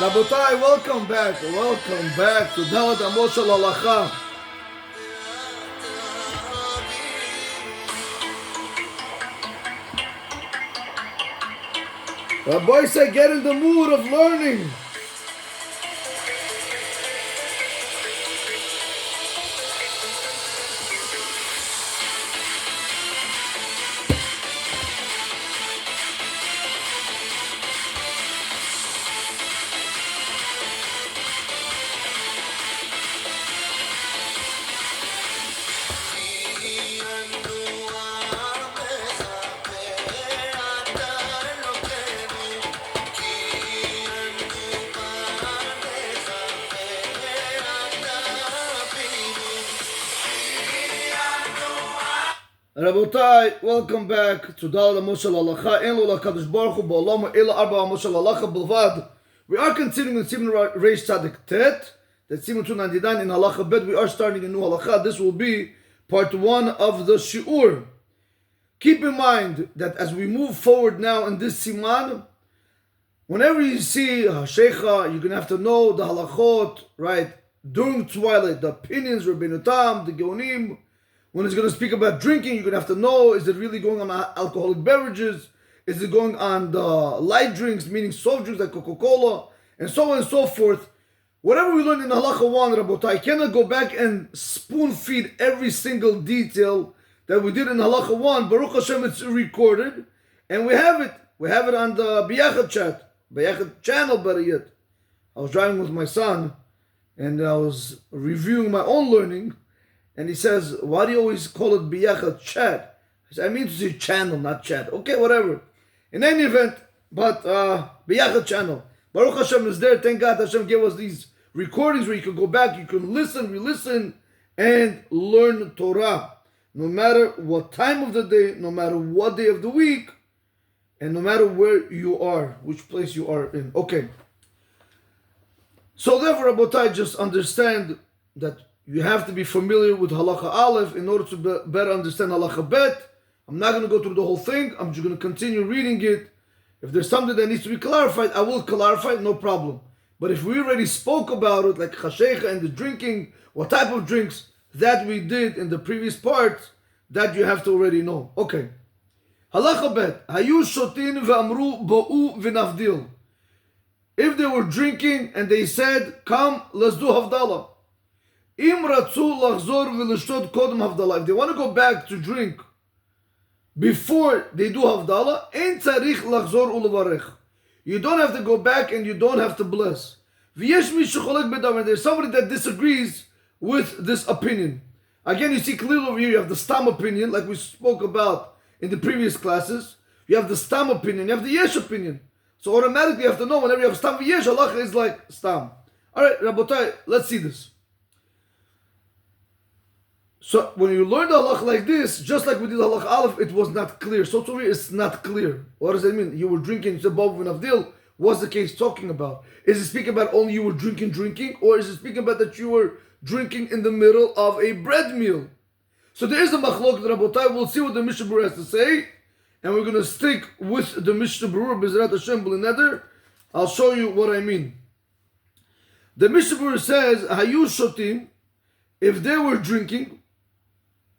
Rabotai, welcome back to Dalat Amos Shel Halacha. Rabbi say, get in the mood of learning. Rabotai, welcome back to Dalat Amos Shel Halacha. En lo lakadosh baruch hu ba'olam ela arba amos shel halacha bilvad. We are continuing with Siman Reish Tzadik Tet. That's Siman 299 in Halacha Bet. We are starting a new halacha. This will be part 1 of the shiur. Keep in mind that as we move forward now in this Siman, whenever you see Sheikha, you're going to have to know the halachot, right? During twilight, the opinions, Rabbeinu Tam, the Geonim. When it's going to speak about drinking, you're going to have to know, is it really going on alcoholic beverages? Is it going on the light drinks, meaning soft drinks like Coca-Cola, and so on and so forth. Whatever we learned in Halacha 1, Rabotai, I cannot go back and spoon feed every single detail that we did in Halacha 1. Baruch Hashem, it's recorded, and we have it. We have it on the Biyachad chat, Biyachad channel, better yet. I was driving with my son, and I was reviewing my own learning, and he says, why do you always call it Biyachad chat? I said, I mean to say channel, not chat. Okay, whatever. In any event, but Biyachad channel. Baruch Hashem is there. Thank God Hashem gave us these recordings where you can go back, you can listen, re-listen, and learn Torah. No matter what time of the day, no matter what day of the week, and no matter where you are, which place you are in. Okay. So therefore, Rabotai, just understand that you have to be familiar with Halacha Aleph in order to better understand Halacha Bet. I'm not going to go through the whole thing. I'm just going to continue reading it. If there's something that needs to be clarified, I will clarify it, no problem. But if we already spoke about it, like Chashecha and the drinking, what type of drinks, that we did in the previous part, that you have to already know. Okay. Halacha Bet. Hayu shotin ve'amru bo'u v'navdil. If they were drinking and they said, come, let's do havdala. Im ratzu lachzor v'lishtot kodem havdala. If they want to go back to drink before they do havdala, ein tzarich lachzor ulevarech. You don't have to go back and you don't have to bless. V'yesh mi shecholek bedavar. There's somebody that disagrees with this opinion. Again, you see clearly over here, you have the stam opinion, like we spoke about in the previous classes. You have the stam opinion, you have the yesh opinion. So automatically you have to know whenever you have stam v'yesh, halacha is like stam. Alright, Rabotai, let's see this. So when you learn the halacha like this, just like we did halacha aleph, it was not clear. So over here, it's not clear. What does that mean? You were drinking above and avdil. What's the case talking about? Is it speaking about only you were drinking, or is it speaking about that you were drinking in the middle of a bread meal? So there is a machlok, Rabotai. We'll see what the Mishnah Berurah has to say, and we're going to stick with the Mishnah Berurah, Bezrat Hashem B'Neder. I'll show you what I mean. The Mishnah Berurah says, Hayu shotim, if they were drinking.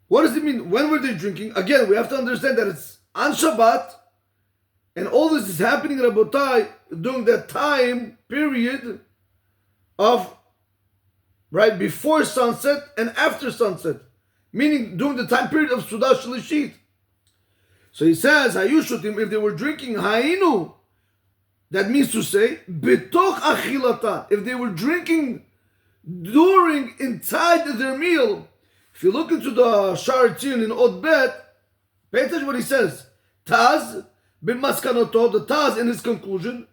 What does it mean? When were they drinking? Again, we have to understand that it's on Shabbat, and all this is happening, Rabotai, during that time period of right before sunset and after sunset, meaning during the time period of Sudah Shlishit. So he says, Hayushutim, if they were drinking, Hainu, that means to say, Betoch Achilata, if they were drinking inside their meal. If you look into the Shar Tzin in Od Bet, pay attention what he says. Taz, b'maskanoto, the Taz in his conclusion,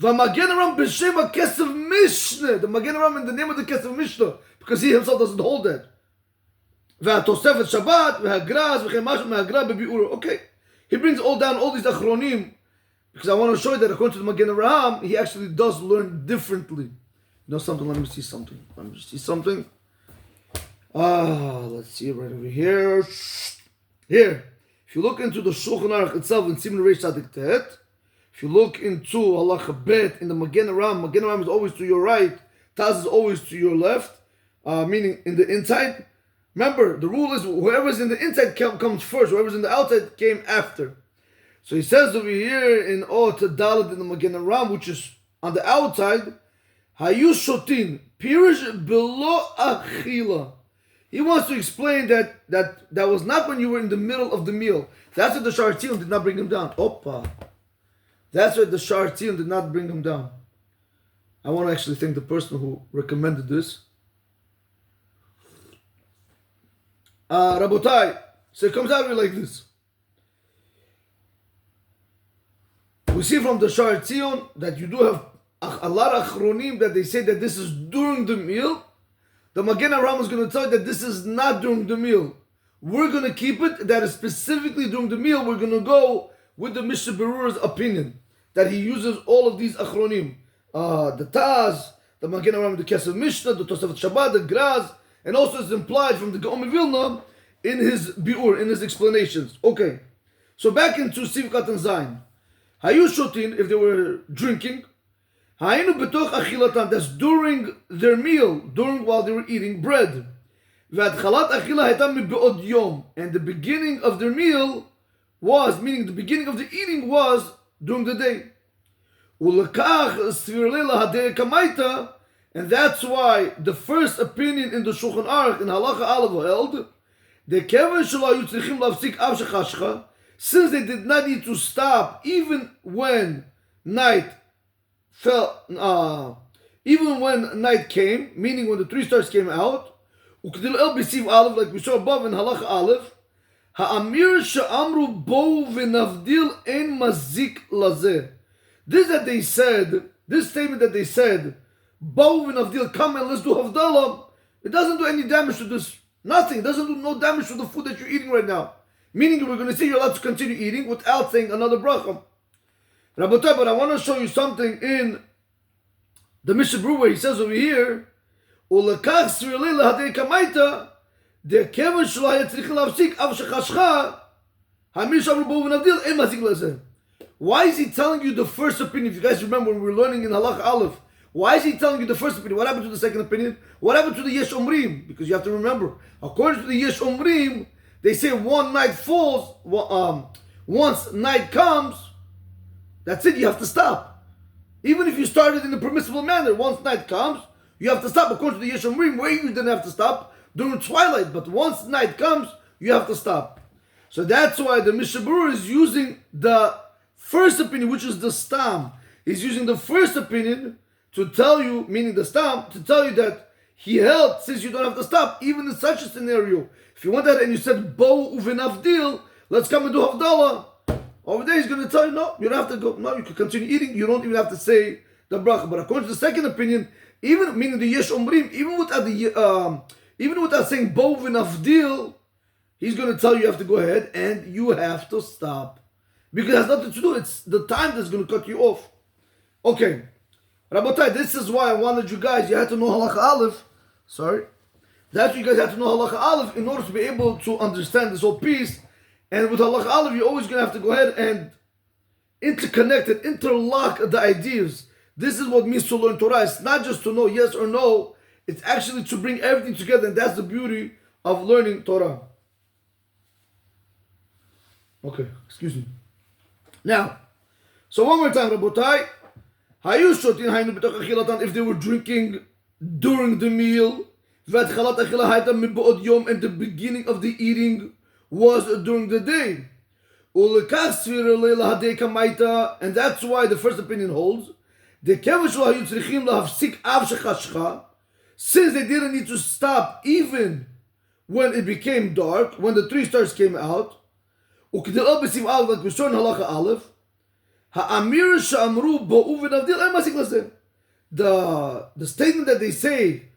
v'magen Aram b'shem Kesev Mishnah, the Magen Aram in the name of the Kesev Mishnah, because he himself doesn't hold that. V'atosefet Shabbat, v'hagraz, v'chemash v'hagra b'bi'ur. Okay, he brings all down all these achronim, because I want to show you that according to the Magen Aram, he actually does learn differently. You know something? Let me see something. Let's see right over here. Here, if you look into the Shulchan Aruch itself in Siman Reish Tzadik Tet, If you look into Halacha Bet in the Magen Aram is always to your right, Taz is always to your left, meaning in the inside. Remember, the rule is whoever's in the inside comes first, whoever's in the outside came after. So he says over here in Ot Dalet in the Magen Aram, which is on the outside, Hayu Shotin, Pirish Below Achila. He wants to explain that was not when you were in the middle of the meal. That's why the Shar Tzilum did not bring him down. Oppa. That's why the Shar Tzilum did not bring him down. I want to actually thank the person who recommended this. Rabotai. So it comes out like this. We see from the Shar Tzilum that you do have a lot of achronim that they say that this is during the meal. The Magen Aram is going to tell you that this is not during the meal. We're going to keep it that is specifically during the meal. We're going to go with the Mishnah Berurah's opinion that he uses all of these achronim. The Taz, the Magen Aram, the Kesef Mishnah, the Tosafot Shabbat, the Graz, and also it's implied from the Gaon Vilna in his Biur, in his explanations. Okay, so back into Sivkat and Zayin. Hayu Shotin, if they were drinking, Hayinu betoch achilatan, that's during their meal, during while they were eating bread. V'atchalat achila hayta mibe'od yom, and the beginning of their meal was, meaning the beginning of the eating was during the day. Ulekach svir leila hadei kamaita, and that's why the first opinion in the Shulchan Aruch in Halacha Aleph held, the kevan shelo hayu tzrichim lafsik av shechashcha, since they did not need to stop even when night even when night came, meaning when the 3 stars came out, like we saw above in Halacha Aleph, ha'amir she'amru bo v'navdil ein mazik lazeh. This that they said, this statement that they said, bo v'navdil, come and let's do havdala, it doesn't do any damage to this, nothing, it doesn't do no damage to the food that you're eating right now. Meaning we're going to say you're allowed to continue eating without saying another bracha. Rabotai, but I want to show you something in the Mishnah Berurah where he says over here, "Ulekach svirlei lahadei kamaita, the kevan shelo haya tzrichim lafsik av shechashcha, hamir shamru bo v'navdil ein mazik lazeh." Why is he telling you the first opinion? If you guys remember when we were learning in Halacha Aleph, why is he telling you the first opinion? What happened to the second opinion? What happened to the Yesh Omrim? Because you have to remember, according to the Yesh Omrim, they say one night falls, once night comes, that's it, you have to stop. Even if you started in a permissible manner, once night comes, you have to stop. According to the Yesh Omrim, where you didn't have to stop during twilight, but once night comes, you have to stop. So that's why the Mishnah Berurah is using the first opinion, which is the Stam. He's using the first opinion to tell you, meaning the Stam, to tell you that he held, since you don't have to stop, even in such a scenario. If you went ahead and you said, Bo uvenavdil, let's come and do havdala. Over there he's going to tell you, no, you don't have to go. No, you can continue eating. You don't even have to say the bracha. But according to the second opinion, even meaning the Yesh Omrim, even without saying Bo uvenavdil, he's going to tell you have to go ahead and you have to stop. Because it has nothing to do. It's the time that's going to cut you off. Okay. Rabotai, this is why I wanted you guys, you had to know Halacha Aleph. Sorry. That's why you guys have to know Halacha Aleph in order to be able to understand this whole piece. And with Halacha Aleph, you're always going to have to go ahead and interconnect it, interlock the ideas. This is what it means to learn Torah. It's not just to know yes or no. It's actually to bring everything together. And that's the beauty of learning Torah. Okay, excuse me. Now, so one more time, Rabotai. If they were drinking during the meal, and the beginning of the eating was during the day. And that's why the first opinion holds. Since they didn't need to stop even when it became dark, when the 3 stars came out, like we saw in Halacha Aleph, the statement that they say,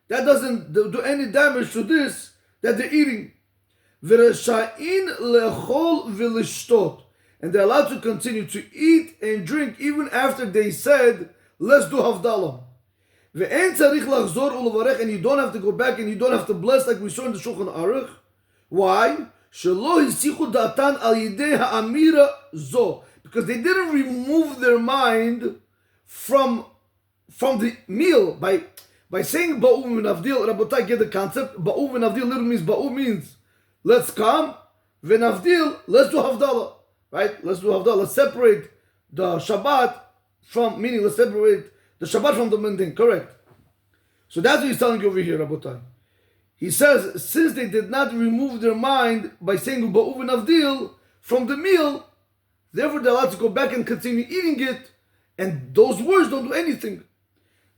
that doesn't do any damage to this that they're eating. And they're allowed to continue to eat and drink even after they said, let's do havdala. And you don't have to go back and you don't have to bless like we saw in the Shulchan Aruch. Why? Shelo hisichu datan al yidei ha'amira zo. Because they didn't remove their mind from the meal by saying ba'u v'navdil. Rabotai, get the concept. Ba'u v'navdil literally means ba'u means let's come. V'navdil, let's do havdala. Right? Let's do havdala. Let's separate the Shabbat from, meaning let's separate the Shabbat from the mundane. Correct. So that's what he's telling you over here, Rabotai. He says, since they did not remove their mind by saying ba'u v'navdil from the meal, therefore they're allowed to go back and continue eating it, and those words don't do anything.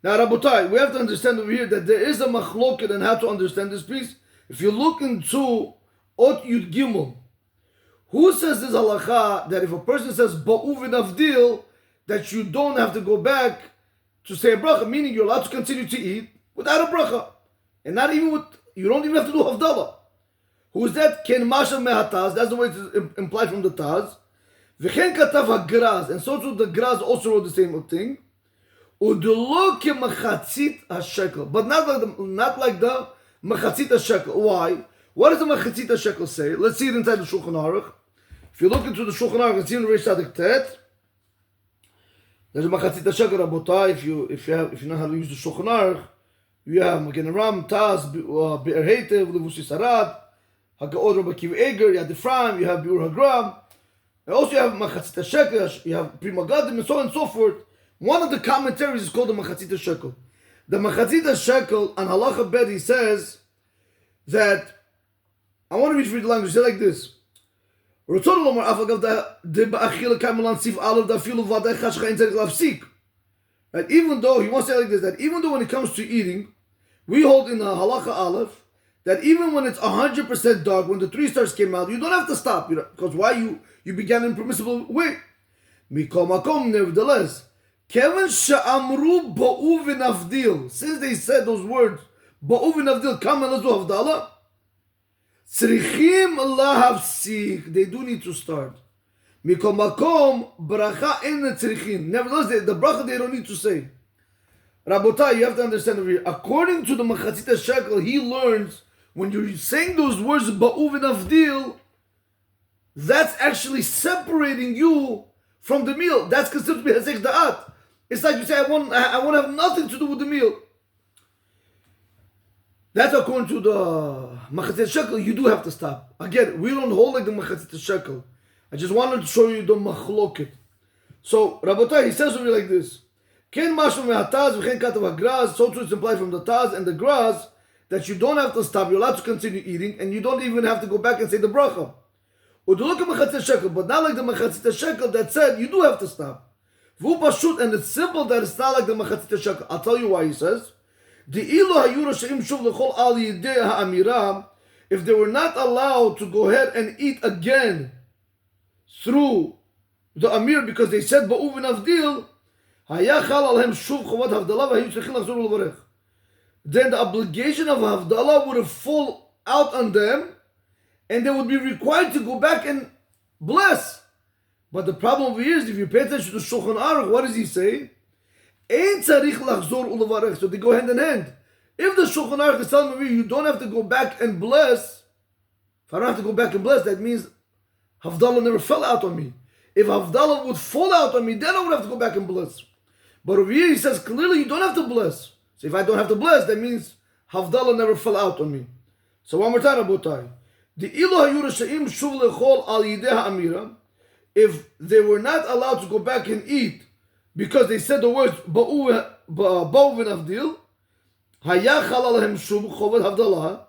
Now, Rabotai, we have to understand over here that there is a machloket and how to understand this piece. If you look into Ot Yud Gimel, who says this halacha that if a person says ba'u v'navdil, that you don't have to go back to say a bracha, meaning you're allowed to continue to eat without a bracha, and not even with, you don't even have to do havdala. Who is that? Ken masha mehataz. That's the way it's implied from the Taz. V'chen katav hagraz, and so too the Graz also wrote the same thing. Udelo ke machatzit hashekel, but not like the machatzit hashekel. Why? What does the machatzit hashekel say? Let's see it inside the Shulchan Aruch. If you look into the Shulchan Aruch, it's in Reish Tzadik Tet. There's a machatzit hashekel, Rabotai. If you know how to use the Shulchan Aruch, you have Magen Aram, Taz, Be'er Heitev, Levushi Sarad, Hagaod Rabbi Akiva Eger, Yad Ephraim, you have Biur Hagram, and also you have machatzit hashekel, you have Pri Megadim, and so on and so forth. One of the commentaries is called the Machatzit Shekel. The Machatzit Shekel on Halacha Bet, he says that, I want to read the language, say like this. That even though, he wants to say like this, that even though when it comes to eating, we hold in the Halacha Aleph, that even when it's 100% dark, when the 3 stars came out, you don't have to stop, because why you began in a permissible way. Mikol Makom, nevertheless, Kevin sha'amru ba'u v'navdil, since they said those words, ba'u v'navdil, come and let's do havdala, tzrichim lahavsik, they do need to start. Mikol makom, bracha in tzrichim. Nevertheless, the bracha they don't need to say. Rabotai, you have to understand over here, according to the Machatzit Shekel, he learns, when you're saying those words, ba'u v'navdil, that's actually separating you from the meal. That's considered to be hezek da'at. It's like you say, I want to have nothing to do with the meal. That's according to the Machatzit Shekel. You do have to stop. Again, we don't hold like the Machatzit Shekel. I just wanted to show you the machloket. So, Rabotai, he says over like this. Ken mashma me'ataz v'chen katav hagraz. So too it's implied from the Taz and the Graz that you don't have to stop. You're allowed to continue eating, and you don't even have to go back and say the bracha. But not like the Machatzit Shekel that said you do have to stop. And it's simple that it's not like the Machatzit Shekel. I'll tell you why he says. If they were not allowed to go ahead and eat again through the Amir because they said ba'u v'navdil, then the obligation of havdala would have fallen out on them, and they would be required to go back and bless. But the problem over here is, if you pay attention to Shulchan Aruch, what does he say? Ein tzarich lachzor ulevarech. So they go hand in hand. If the Shulchan Aruch is telling me you don't have to go back and bless, if I don't have to go back and bless, that means havdala never fell out on me. If havdala would fall out on me, then I would have to go back and bless. But over here he says clearly you don't have to bless. So if I don't have to bless, that means havdala never fell out on me. So one more time, Rabotai. The ilu hayura she'im shuv lechol al yidei ha'amira, if they were not allowed to go back and eat because they said the words ba'u v'navdil, hayachal alahem shuv chovet havdalah,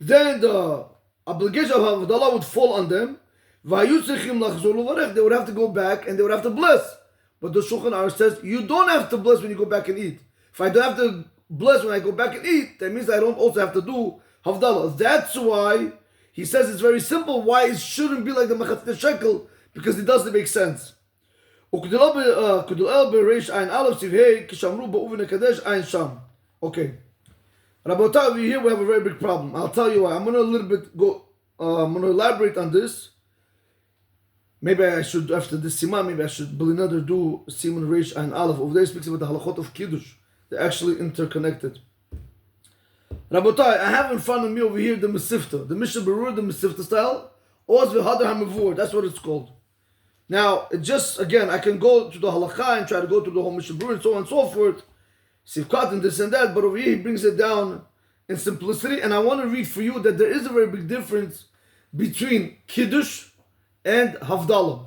then the obligation of havdalah would fall on them. V'hayu tzrichim lachzor ulevarech, they would have to go back and they would have to bless. But the Shulchan Aruch says you don't have to bless when you go back and eat. If I don't have to bless when I go back and eat, that means I don't also have to do havdalah. That's why he says it's very simple why it shouldn't be like the Machatzit Shekel, because it doesn't make sense. Okay. Rabotai, over here we have a very big problem. I'll tell you why. I'm going to elaborate on this. Maybe I should, after this Siman, maybe I should do Siman Reish and Aleph. Over there he speaks about the halachot of Kiddush. They're actually interconnected. Rabotai, I have in front of me over here the Mesifta, the Mishnah Berurah, the Mesifta style, Oz v'hadar hamavur. That's what it's called. Now, it just, again, I can go to the halacha and try to go through the whole Mishnah Berurah and so on and so forth. Sivkat and this and that, but over here he brings it down in simplicity. And I want to read for you that there is a very big difference between Kiddush and havdala.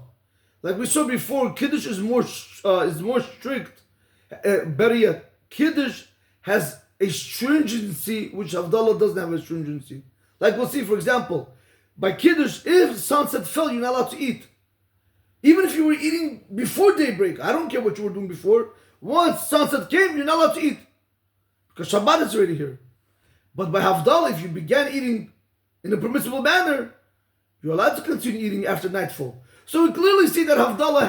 Like we saw before, Kiddush is more strict. Better yet, Kiddush has a stringency which havdala doesn't have a stringency. Like we'll see, for example, by Kiddush, if sunset fell, you're not allowed to eat. Even if you were eating before daybreak, I don't care what you were doing before. Once sunset came, you're not allowed to eat. Because Shabbat is already here. But by havdala, if you began eating in a permissible manner, you're allowed to continue eating after nightfall. So we clearly see that havdala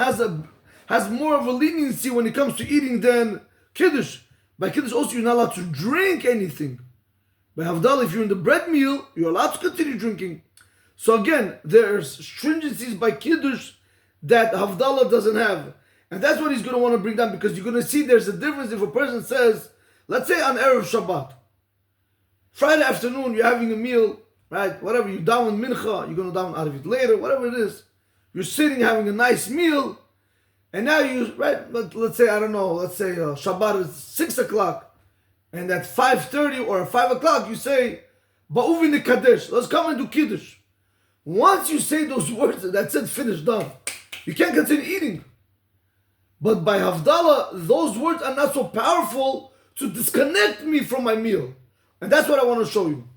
has more of a leniency when it comes to eating than Kiddush. By Kiddush also, you're not allowed to drink anything. By havdala, if you're in the bread meal, you're allowed to continue drinking. So again, there's stringencies by Kiddush that havdala doesn't have. And that's what he's going to want to bring down, because you're going to see there's a difference if a person says, let's say on Erev Shabbat, Friday afternoon, you're having a meal, right? Whatever, you're down with mincha, you're going to down out of it later, whatever it is. You're sitting having a nice meal, and now right, let's say, I don't know, let's say Shabbat is 6 o'clock, and at 5:30 or 5 o'clock, you say, Ba'uvin Kadesh, let's come and do Kiddush. Once you say those words, that's it, finished, done. You can't continue eating. But by havdala, those words are not so powerful to disconnect me from my meal. And that's what I want to show you.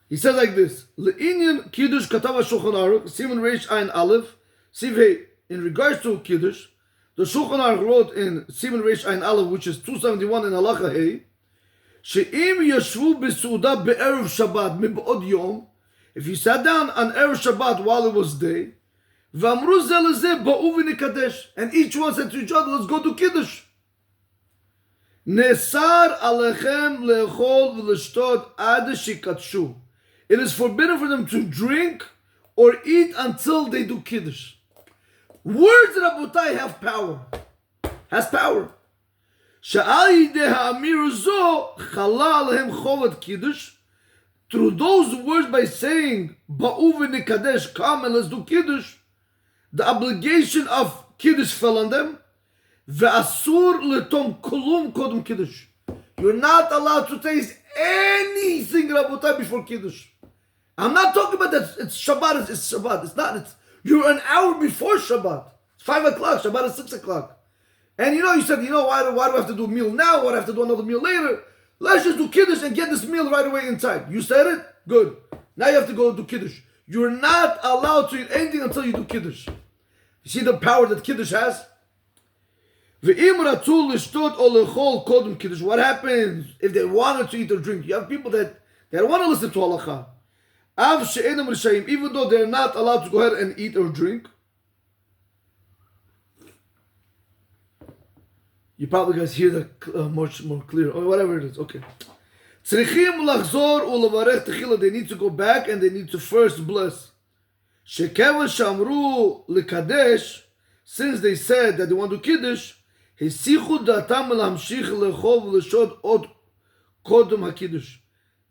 He says like this: Le'inyan Kiddush Katava Shulchan Aruch, Siman Reish Ayin Aleph, Sivhei. In regards to Kiddush, the Shulchan Aruch wrote in Siman Reish Ayin Aleph, which is 271 in Halacha Hey, She'im Yashvu B'Suda Be'erev Shabbat Mib'od Yom. If you sat down on Erev Shabbat while it was day, V'amru zeh lezeh ba'u v'nikadesh, and each one said to each other, let's go to Kiddush. Nesar alechem le'echol v'l'shtod ad shikatshu. It is forbidden for them to drink or eat until they do Kiddush. Words, Rabotai, have power. Has power. Sha'al yideh ha'amir zo chala alehem chovat Kiddush. Through those words, by saying Ba'u v'nikadesh, come and let's do Kiddush, the obligation of Kiddush fell on them. Ve'asur letom kulum kodum Kiddush. You're not allowed to taste anything, Rabotai, before Kiddush. I'm not talking about that it's Shabbat, it's Shabbat. It's not. You're an hour before Shabbat. It's 5 o'clock, Shabbat is 6 o'clock. And you said, why do I have to do a meal now? Why do I have to do another meal later? Let's just do Kiddush and get this meal right away inside. You said it? Good. Now you have to go do Kiddush. You're not allowed to eat anything until you do Kiddush. You see the power that Kiddush has? What happens if they wanted to eat or drink? You have people that they don't want to listen to halacha. Even though they're not allowed to go ahead and eat or drink. You probably guys hear that much more clear, or whatever it is. Okay. They need to go back and they need to first bless. Since they said that they want to Kiddush,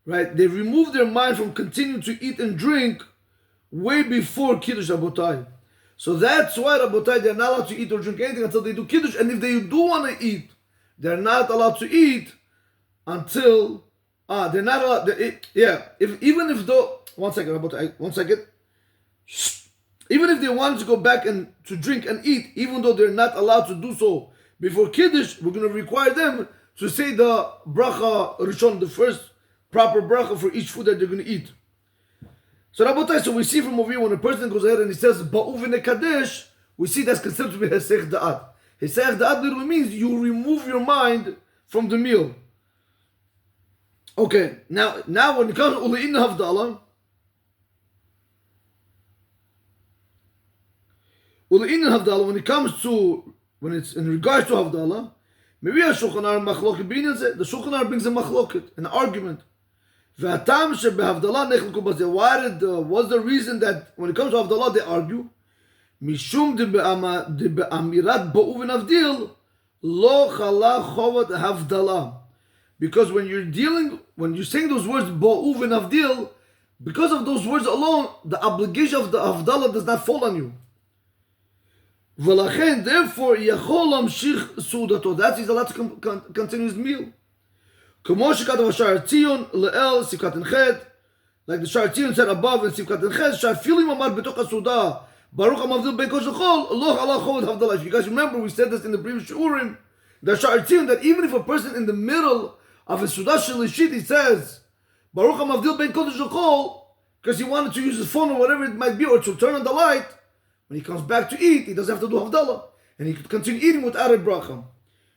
right? They removed their mind from continuing to eat and drink way before Kiddush, Rabotai. So that's why, Rabotai, they're not allowed to eat or drink anything until they do Kiddush. And if they do want to eat, they're not allowed to eat until they're not allowed. Even if though, one second, Rabotai, one second. Even if they wanted to go back and to drink and eat, even though they're not allowed to do so before Kiddush, we're going to require them to say the bracha rishon, the first proper bracha for each food that they're going to eat. So Rabotai, so we see from over here, when a person goes ahead and he says Ba'u v'nekadesh, we see that's considered to be Hesech Da'at. Hesech Da'at literally means you remove your mind from the meal. Okay, now when it comes to Ule'in havdala, when it comes to, when it's in regards to havdala, maybe a Shulchan Aruch machloket b'inyan, the Shulchan Aruch brings a machloket, an argument. What's the reason that when it comes to havdala they argue? Mishum de be'amirat ba'u v'navdil lo chala chovat havdala. Because when you're saying those words, bo'uv and havdil, because of those words alone, the obligation of the havdala does not fall on you. V'lachen, therefore, yachol lamshich sudato. That's he's allowed to continue his meal. K'mo shekatav Shar Tzion le'el sivkat and chet, like the Shar Tzion said above in sivkat and chet, shar filim amar betoch hasudah, baruch hamavdil ben kol shechol, loch ala chovot havdala. If you guys remember, we said this in the previous shiurim, the Shar Tzion, that even if a person in the middle of his sudah shalishit, he says, baruch hamavdil ben kol shechol, because he wanted to use his phone or whatever it might be, or to turn on the light, when he comes back to eat, he doesn't have to do havdala, and he could continue eating without a bracha.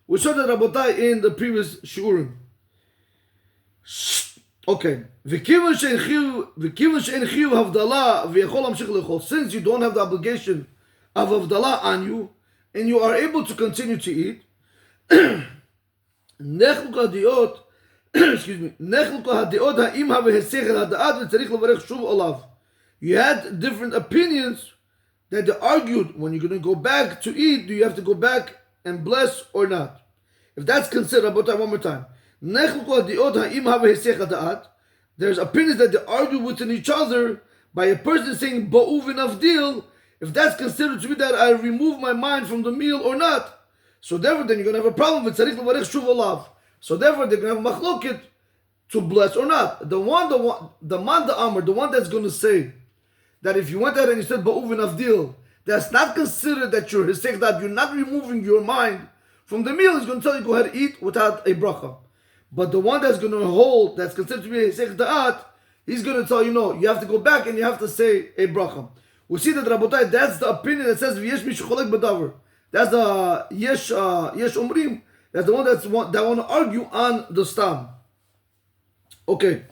We saw that Rabotai in the previous shiurim. Okay. Since you don't have the obligation of havdala on you, and you are able to continue to eat, excuse me, you had different opinions that they argued when you're going to go back to eat, do you have to go back and bless or not? If that's considered, one more time. There's opinions that they argue within each other by a person saying bo'uv and avdil, if that's considered to be that I remove my mind from the meal or not. So therefore then you're going to have a problem with tzarich levarech shuv olav. So therefore they're going to have machloket to bless or not. The man the amr, the one that's going to say that if you went ahead and you said ba'uv and avdil, that's not considered that you're hisech, that you're not removing your mind from the meal. He's going to tell you go ahead and eat without a bracha. But the one that's going to hold, that's considered to be a hisech da'at, he's going to tell you no, you have to go back and you have to say a bracha. We see that Rabotai, that's the opinion that says v'yesh mi shecholek b'davar. That's the yesh umrim. That's the one that want to argue on the stam. Okay.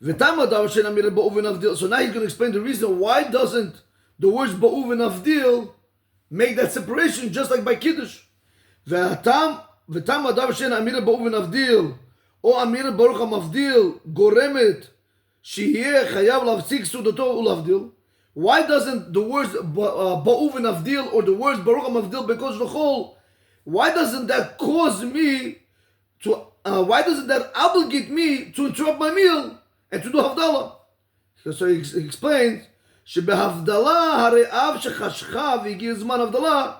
So now he's going to explain the reason why doesn't the words ba'uv and avdil make that separation just like by kiddush. ותם אדם שאין אמירה באוב ונבדיל או אמירה ברוך המבדיל גורמת שיהיה חייב להפסיק סעודתו ולהבדיל. Why doesn't the words באוב ונבדיל or the words ברוך המבדיל בקודש לחול, why doesn't that cause me to why doesn't that obligate me to interrupt my meal and to do havdala? So he explains שבהבדלה הרי אב שחשכה והגיע זמן הבדלה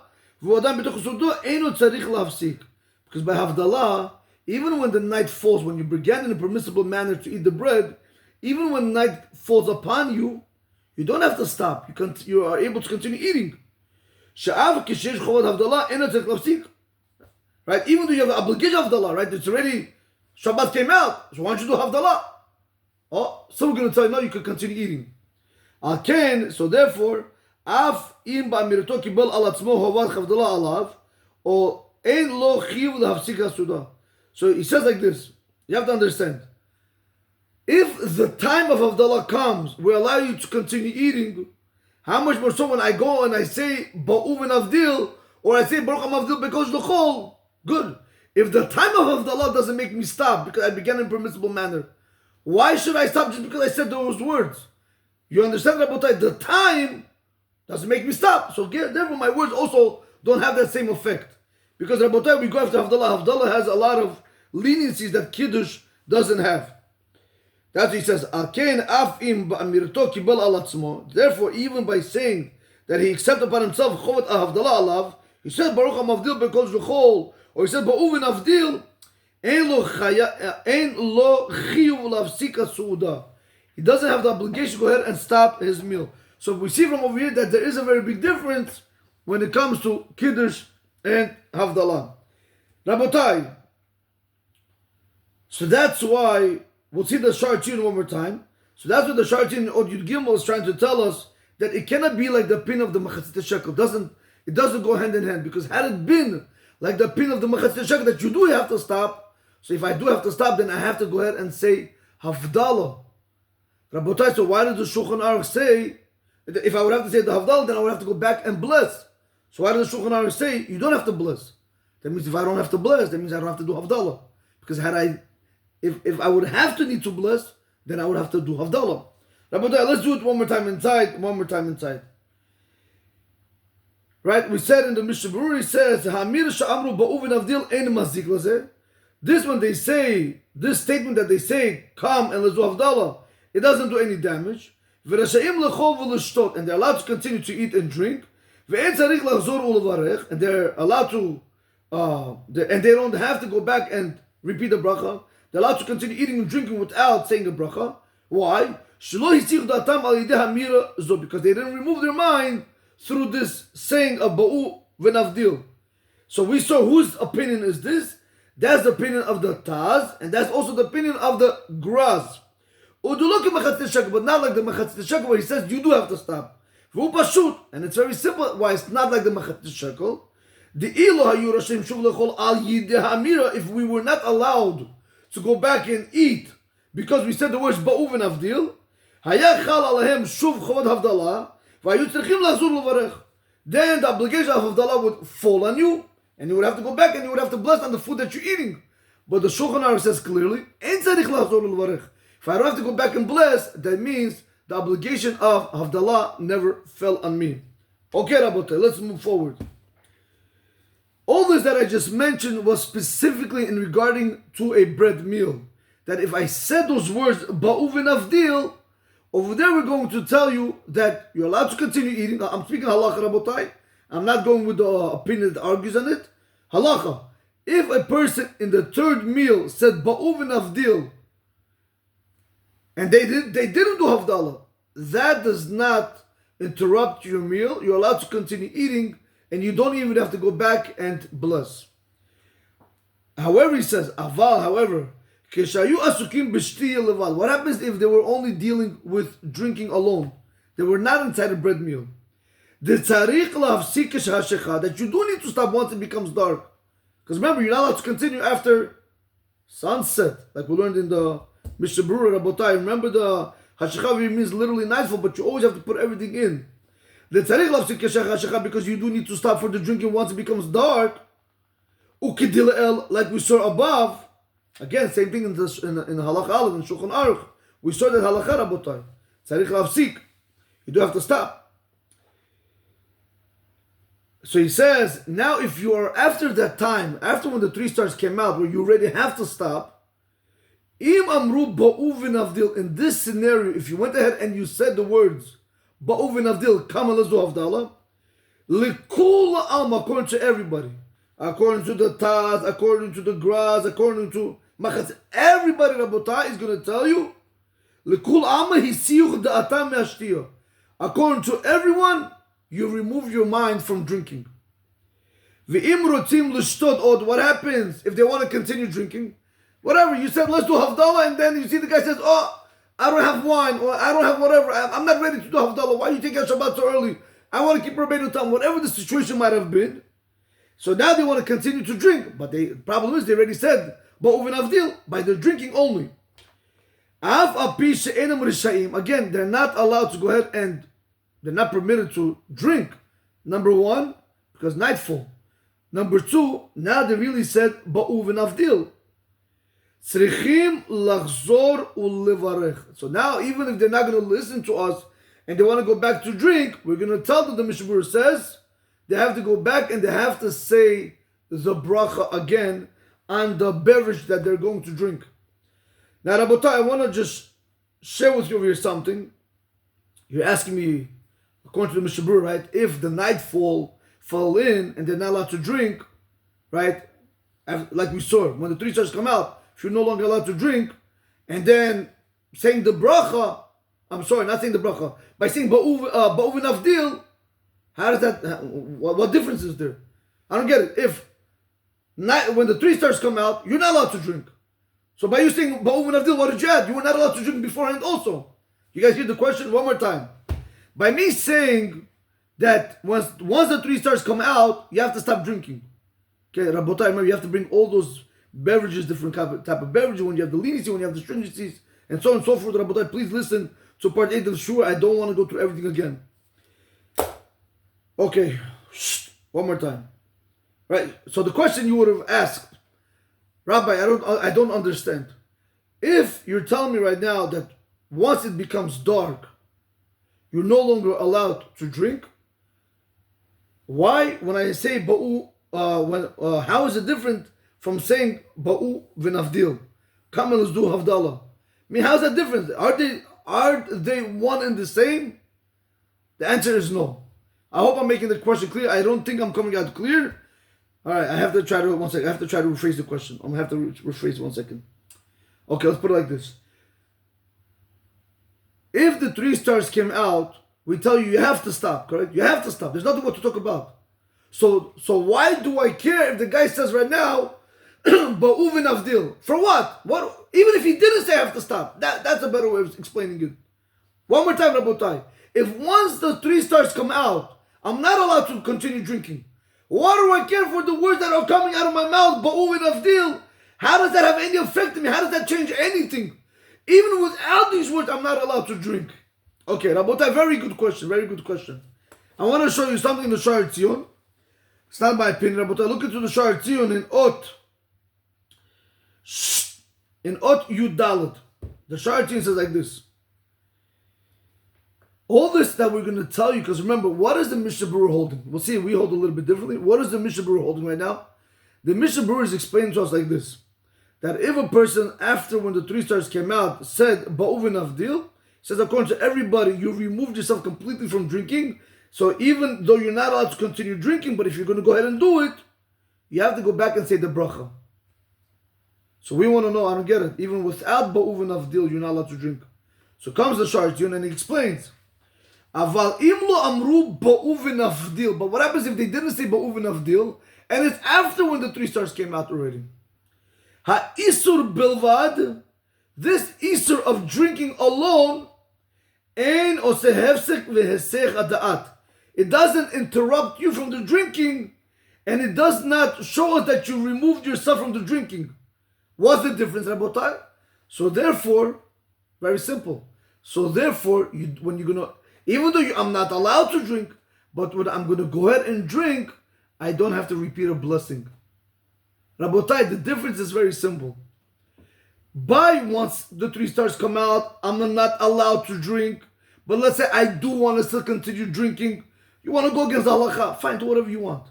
והוא אדם בתוך סעודו אינו צריך להפסיק. Because by havdala, even when the night falls, when you began in a permissible manner to eat the bread, even when night falls upon you, you don't have to stop. You are able to continue eating. Right? Even though you have the obligation of havdala, right? It's already, Shabbat came out, so why don't you do havdala? Oh, someone's going to tell you, no, you can continue eating. So therefore, af im ba'amirato kibel al atzmo hovat havdala alav, or so he says like this, you have to understand, if the time of havdala comes, we allow you to continue eating, how much more so when I go and I say ba'uv and avdil, or I say baruch hamavdil because l'chol, good. If the time of havdala doesn't make me stop because I began in a permissible manner, why should I stop just because I said those words? You understand, Rabotai? The time doesn't make me stop, so therefore my words also don't have that same effect. Because Rabotai, we go after havdala. Havdala has a lot of leniencies that kiddush doesn't have. That's what he says. Therefore, even by saying that he accepted upon himself chovat havdala alav, he said baruch hamavdil bekol shechol, or he said ba'uv and avdil, ein lo chiyuv lavsika suuda. He doesn't have the obligation to go ahead and stop his meal. So we see from over here that there is a very big difference when it comes to kiddush and havdala. Rabotai. So that's why we'll see the Shartin one more time. So that's what the Shartin or Yud Gimel is trying to tell us, that it cannot be like the pin of the Machatzit Shekel. It doesn't go hand in hand, because had it been like the pin of the Machatzit Shekel that you do have to stop, so if I do have to stop, then I have to go ahead and say havdala. Rabotai, so why did the Shulchan Aruch say, if I would have to say the havdala, then I would have to go back and bless? So why does the Shulchan Aruch say you don't have to bless? That means if I don't have to bless, that means I don't have to do havdala. Because if I would have to need to bless, then I would have to do havdala. Rabotai, let's do it one more time inside. Right? We said in the Mishnah Berurah, it says, Hamir sha'amru ba'uvin avdil ein mazik lazeh. This when they say, this statement that they say, come and let's do havdala, it doesn't do any damage. V'rasha'im lechol v'lishtot, and they're allowed to continue to eat and drink. Ve'en tzarich lachzor u'levarech, and they're allowed to, and they don't have to go back and repeat the bracha. They're allowed to continue eating and drinking without saying a bracha. Why? Shelo hisich datam al yidei hamira zo, because they didn't remove their mind through this saying of ba'u v'navdil. So we saw whose opinion is this? That's the opinion of the Taz, and that's also the opinion of the Graz. But not like the Mechatzit Shekel, where he says you do have to stop. And it's very simple why it's not like the Mechatzit Shekel. If we were not allowed to go back and eat because we said the words ba'u v'navdil, then the obligation of havdala would fall on you, and you would have to go back and you would have to bless on the food that you're eating. But the Shulchan Aruch says clearly, if I don't have to go back and bless, that means the obligation of havdala never fell on me. Okay, Rabotai, let's move forward. All this that I just mentioned was specifically in regarding to a bread meal. That if I said those words, ba'u v'navdil, over there we're going to tell you that you're allowed to continue eating. I'm speaking halacha, Rabotai. I'm not going with the opinion that argues on it. Halacha. If a person in the third meal said ba'u v'navdil, and they didn't do havdala, that does not interrupt your meal. You're allowed to continue eating, and you don't even have to go back and bless. However, he says, however, what happens if they were only dealing with drinking alone? They were not inside a bread meal. That you do need to stop once it becomes dark. Because remember, you're not allowed to continue after sunset, like we learned in the Mishnah Berurah, Rabotai. Remember, the hashikha means literally nightfall, but you always have to put everything in. Because you do need to stop for the drinking once it becomes dark. Like we saw above. Again, same thing in the Halacha Aleph, in Shulchan Aruch. We saw that Halacha, Rabotai. Tzarich lafsik. You do have to stop. So he says, now if you are after that time, after when the 3 stars came out, where you already have to stop, im amru ba'u v'navdil, in this scenario, if you went ahead and you said the words, ba'u v'navdil, come and let's do havdala, likul alma, according to everybody, according to the Taz, according to the Graz, according to Machatz, everybody, Rabotai, is going to tell you, likul alma hisiyuch da'atam me'ashtiyah. According to everyone, you remove your mind from drinking. V'im rotzim l'shtod od, what happens if they want to continue drinking? Whatever, you said let's do havdala, and then you see the guy says, oh, I don't have wine, or I don't have whatever, I'm not ready to do havdala. Why you take out Shabbat so early? I want to keep Rabbeinu Tam, whatever the situation might have been. So now they want to continue to drink, but the problem is they already said ba'u v'navdil, by their drinking only. Again, they're not allowed to go ahead and they're not permitted to drink. Number one, because nightfall. Number two, now they really said ba'u v'navdil. Tzrichim lachzor u'levarech. So now, even if they're not going to listen to us and they want to go back to drink, we're going to tell them, the Mishnah Berurah says, they have to go back and they have to say the bracha again on the beverage that they're going to drink. Now, Rabotai, I want to just share with you over here something. You're asking me, according to the Mishnah Berurah, right, if the nightfall fell in and they're not allowed to drink, right, like we saw, when the 3 stars come out, if you're no longer allowed to drink, and then saying the bracha, I'm sorry, not saying the bracha, by saying ba'u v'navdil, how does that, what difference is there? I don't get it. If when the 3 stars come out, you're not allowed to drink. So by you saying ba'u v'navdil, what did you add? You were not allowed to drink beforehand also. You guys hear the question one more time. By me saying that once the 3 stars come out, you have to stop drinking. Okay, Rabotai, remember, you have to bring all those beverages, different type of beverages, when you have the leniency, when you have the stringencies, and so on and so forth. Rabotai, please listen to part 8 of the Shura. I don't want to go through everything again. Okay, one more time. Right, so the question you would have asked, Rabbi, I don't understand. If you're telling me right now that once it becomes dark, you're no longer allowed to drink. Why? When I say ba'u, how is it different from saying ba'u v'navdil? Come and let's do havdala. I mean, how's that different? Are they one and the same? The answer is no. I hope I'm making the question clear. I don't think I'm coming out clear. All right, I have to try to, one second. I have to try to rephrase the question. I'm going to have to rephrase it 1 second. Okay, let's put it like this. If the 3 stars came out, we tell you have to stop, correct? You have to stop. There's nothing more to talk about. So why do I care if the guy says right now, ba'uvin avdil? For what? What? Even if he didn't say I have to stop. That's a better way of explaining it. One more time, Rabotai. If once the 3 stars come out, I'm not allowed to continue drinking. Why do I care for the words that are coming out of my mouth? Ba'uvin avdil. How does that have any effect on me? How does that change anything? Even without these words, I'm not allowed to drink. Okay, Rabotai, very good question. Very good question. I want to show you something in the Sha'ar Tzion. It's not my opinion, Rabotai. Look into the Sha'ar Tzion in Ot Yud Dalet. The Sha'ar Tzion says like this. All this that we're going to tell you, because remember, what is the Mishnah Berurah holding? We'll see, we hold a little bit differently. What is the Mishnah Berurah holding right now? The Mishnah Berurah is explaining to us like this. That if a person, after when the 3 stars came out, said, Ba'uvin avdil, says according to everybody, you removed yourself completely from drinking. So even though you're not allowed to continue drinking, but if you're going to go ahead and do it, you have to go back and say the bracha. So we want to know, I don't get it. Even without Ba'uvin avdil, you're not allowed to drink. So comes the Sha'ar Tzion and he explains, Aval imlo amru Ba'uvin avdil. But what happens if they didn't say Ba'uvin avdil, and it's after when the 3 stars came out already? Ha-isur bilvad, this isur of drinking alone, ein oseh hefsek v'hesech ada'at. It doesn't interrupt you from the drinking, and it does not show us that you removed yourself from the drinking. What's the difference, Rabotai? So therefore, very simple. So therefore, when you're gonna, even though I'm not allowed to drink, but when I'm gonna go ahead and drink, I don't have to repeat a blessing. Rabotai, the difference is very simple. Once the 3 stars come out, I'm not allowed to drink. But let's say I do want to still continue drinking. You want to go against the halacha, fine, do whatever you want.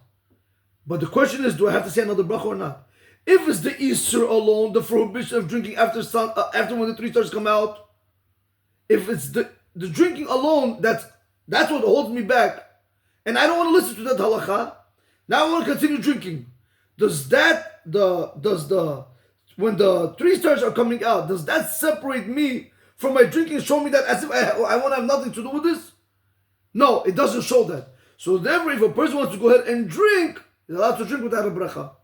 But the question is, do I have to say another bracha or not? If it's the Isur alone, the prohibition of drinking after when the 3 stars come out, if it's the drinking alone, that's what holds me back, and I don't want to listen to that halacha, now I want to continue drinking. When the 3 stars are coming out, does that separate me from my drinking, show me that as if I want to have nothing to do with this? No, it doesn't show that. So therefore, if a person wants to go ahead and drink, he's allowed to drink without a bracha.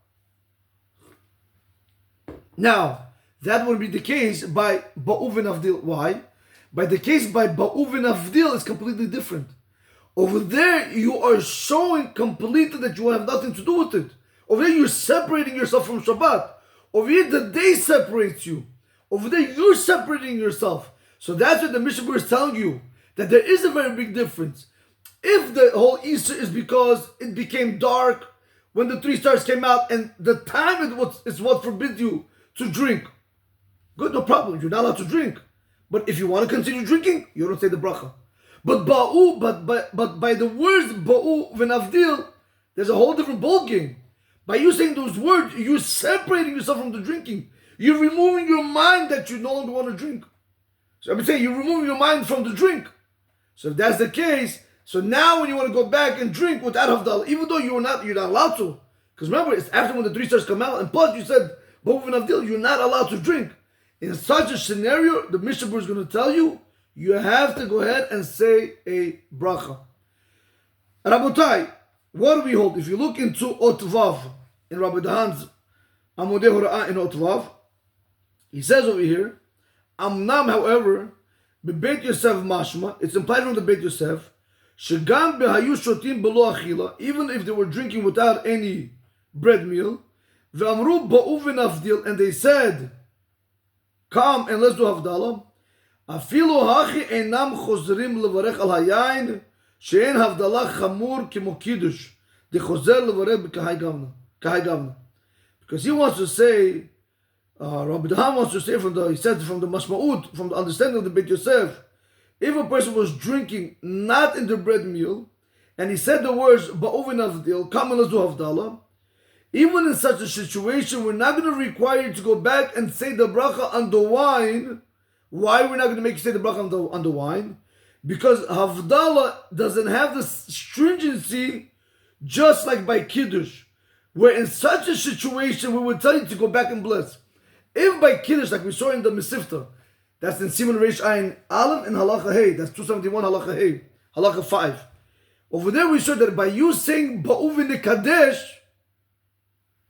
Now, that would be the case by Ba'uvin avdil. Why? By the case by Ba'uvin avdil is completely different. Over there, you are showing completely that you have nothing to do with it. Over there, you're separating yourself from Shabbat. Over here, the day separates you. Over there, you're separating yourself. So that's what the Mishnah Berurah is telling you, that there is a very big difference. If the whole Easter is because it became dark when the 3 stars came out, and the time is what forbids you to drink, good, no problem. You're not allowed to drink. But if you want to continue drinking, you don't say the bracha. But by the words Ba'u v'navdil, there's a whole different ball game. By you saying those words, you're separating yourself from the drinking. You're removing your mind that you no longer want to drink. So I'm saying you're removing your mind from the drink. So if that's the case, so now when you want to go back and drink without havdala, even though you're not allowed to, because remember, it's after when the 3 stars come out, and plus you said Ba'u v'navdil, you're not allowed to drink. In such a scenario, the Mishnah Berurah is going to tell you, you have to go ahead and say a bracha. Rabotai, what do we hold? If you look into Otvav, in Rabbi Dahan's Amodei Hora'ah in Otvav, he says over here, Amnam, however, Bebeit Yosef mashma, it's implied from the Beit Yosef, Shegam behayu shotim belo achila, even if they were drinking without any bread meal, Ve'amru ba'u v'navdil, and they said, come and let's do havdala, Afilu hachi einam chozrim levarech al hayayin, she'en havdala chamur kimo kiddush, de chozer levarech b'kahai gavna. Because he wants to say, Rabbi Daham wants to say he said from the Mashma'ut, from the understanding of the Beit Yosef, if a person was drinking not in the bread meal, and he said the words Ba'uvin Avdil, come and let's do havdala, even in such a situation, we're not going to require you to go back and say the bracha on the wine. Why we're not going to make you say the bracha on the wine? Because havdala doesn't have the stringency just like by kiddush, where in such a situation we would tell you to go back and bless. If by kiddush, like we saw in the Mesifta, that's in Siman Reish Ayin Aleph and Halacha Hey, that's 271 Halacha Hey, Halacha 5. Over there we saw that by you saying Ba'uvin Kadesh,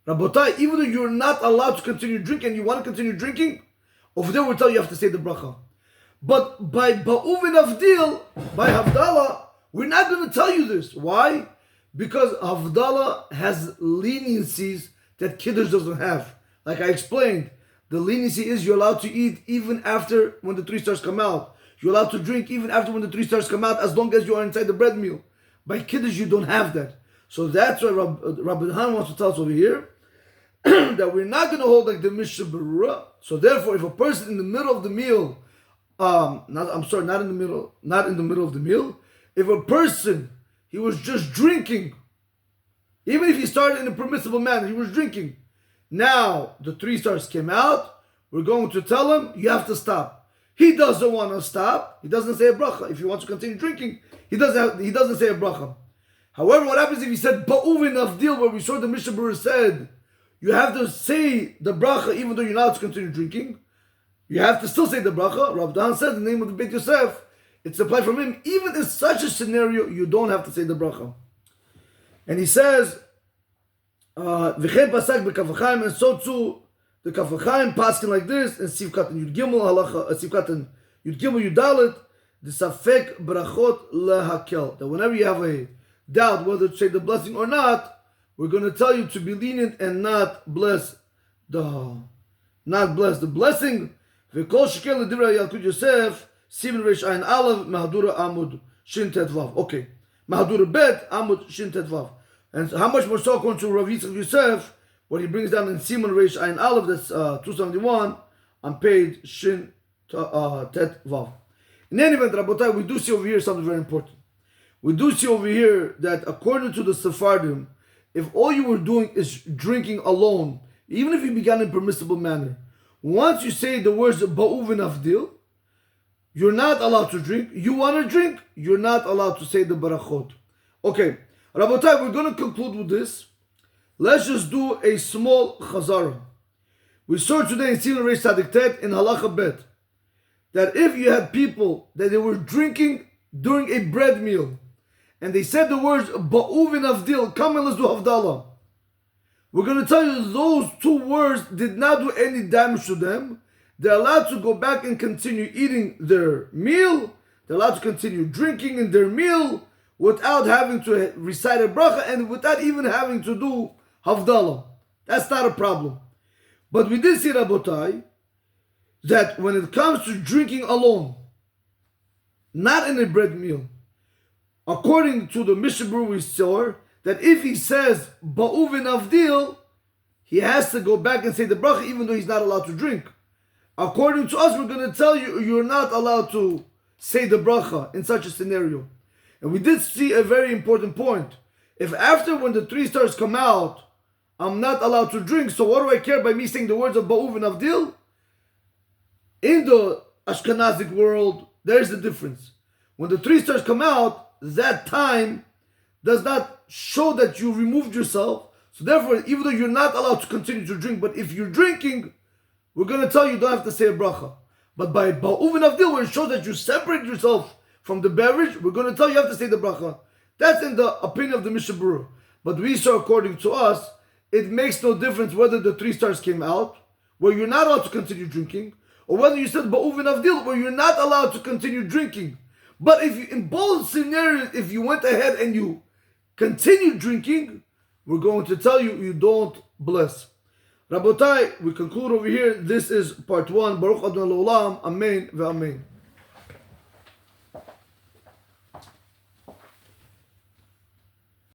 Rabotai, even though you're not allowed to continue drinking, you want to continue drinking, over there we'll tell you have to say the bracha. But by Ba'uvin Avdil, by Havdala, we're not going to tell you this. Why? Because Havdala has leniencies that Kiddush doesn't have. Like I explained, the leniency is you're allowed to eat even after when the 3 stars come out. You're allowed to drink even after when the 3 stars come out, as long as you are inside the bread meal. By Kiddush, you don't have that. So that's why Rabbi Han wants to tell us over here that we're not going to hold like the Mishnah Berurah. So therefore, if a person in the middle of the meal, not in the middle of the meal, if a person, he was just drinking, even if he started in a permissible manner, he was drinking. Now the 3 stars came out, we're going to tell him, you have to stop. He doesn't want to stop. He doesn't say a bracha. If he wants to continue drinking, he doesn't say a bracha. However, what happens if he said Ba'uvin Avdil, where we saw the Mishnah Berurah said, you have to say the bracha even though you're not allowed to continue drinking. You have to still say the bracha. Rav Dan said in the name of the Beit Yosef, it's applied from him. Even in such a scenario, you don't have to say the bracha. And he says, V'chein pasak b'Kaf HaChaim, and so too, the Kaf HaChaim paskin like this, and Sivkat and Yud Gimel halacha, Sivkat and Yud Gimel Yud Dalet, the Safek brachot lehakel. That whenever you have a doubt whether to say the blessing or not, we're going to tell you to be lenient and not bless the blessing. V'kol shekel l'divrei Yalkut Yosef, Siman Reish Ayin Aleph, Mahadura Amud Shin Tet Vav. Okay, Mahadura Bet Amud Shin Tet Vav. And how much more so according to Rav Yitzchak Yosef, what he brings down in Siman Reish Ayin Aleph, that's 271 on page Shin Tet Vav. In any event, Rabotai, we do see over here something very important. We do see over here that according to the Sephardim, if all you were doing is drinking alone, even if you began in permissible manner, once you say the words Ba'uvin Avdil, you're not allowed to drink. You want to drink, you're not allowed to say the barachot. Okay, Rabotai, we're going to conclude with this. Let's just do a small chazara. We saw today in Siman Reish Tzadik Tet in Halacha Bet that if you had people that they were drinking during a bread meal, and they said the words Ba'uvin Avdil, come and let's do havdala, we're going to tell you those 2 words did not do any damage to them. They're allowed to go back and continue eating their meal. They're allowed to continue drinking in their meal without having to recite a bracha and without even having to do havdala. That's not a problem. But we did see, Rabotai, that when it comes to drinking alone, not in a bread meal, according to the Mishnah Berurah we saw, that if he says Ba'uvin Avdil, he has to go back and say the bracha even though he's not allowed to drink. According to us, we're going to tell you, you're not allowed to say the bracha in such a scenario. And we did see a very important point. If after when the 3 stars come out, I'm not allowed to drink, so what do I care by me saying the words of Ba'uvin Avdil? In the Ashkenazic world, there's the difference. When the 3 stars come out, that time does not show that you removed yourself. So therefore, even though you're not allowed to continue to drink, but if you're drinking, we're going to tell you don't have to say a bracha. But by Ba'uvin Avdil, where it shows that you separate yourself from the beverage, we're going to tell you have to say the bracha. That's in the opinion of the Mishnah Berurah. But we saw, according to us, it makes no difference whether the 3 stars came out, where you're not allowed to continue drinking, or whether you said Ba'uvin Avdil, where you're not allowed to continue drinking. But if you, in both scenarios, if you went ahead and you continue drinking, we're going to tell you, you don't bless. Rabotai, we conclude over here. This is part 1. Baruch Adonai L'Olam. Amen ve'amen.